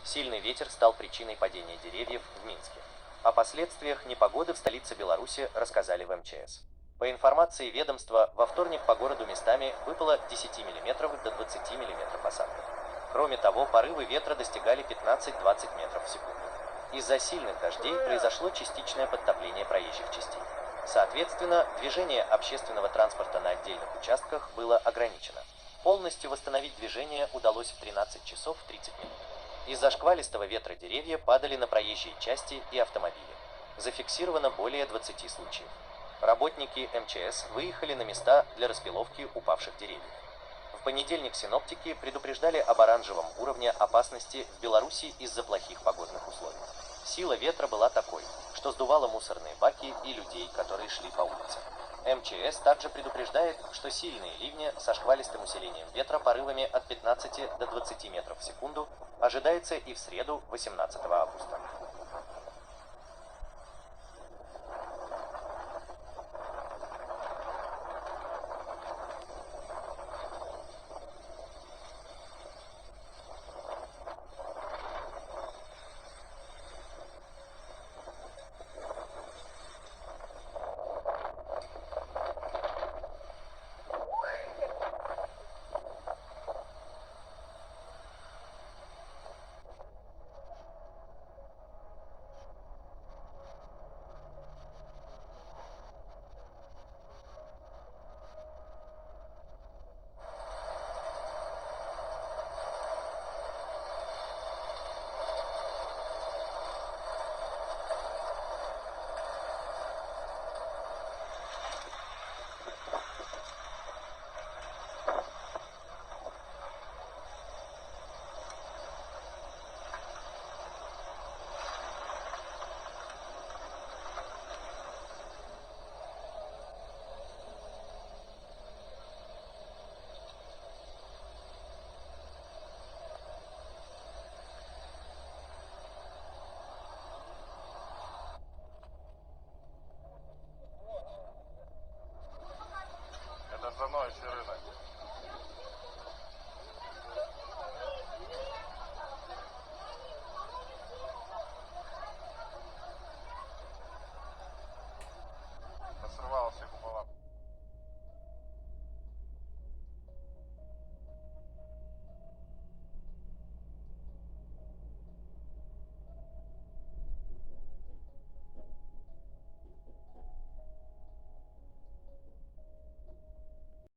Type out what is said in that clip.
Сильный ветер стал причиной падения деревьев в Минске. О последствиях непогоды в столице Беларуси рассказали в МЧС. По информации ведомства, во вторник по городу местами выпало 10 мм до 20 мм осадков. Кроме того, порывы ветра достигали 15-20 метров в секунду. Из-за сильных дождей произошло частичное подтопление проезжих частей. Соответственно, движение общественного транспорта на отдельных участках было ограничено. Полностью восстановить движение удалось в 13 часов 30 минут. Из-за шквалистого ветра деревья падали на проезжие части и автомобили. Зафиксировано более 20 случаев. Работники МЧС выехали на места для распиловки упавших деревьев. В понедельник синоптики предупреждали об оранжевом уровне опасности в Беларуси из-за плохих погодных условий. Сила ветра была такой, что сдувало мусорные баки и людей, которые шли по улице. МЧС также предупреждает, что сильные ливни со шквалистым усилением ветра порывами от 15 до 20 метров в секунду ожидается и в среду 18 августа.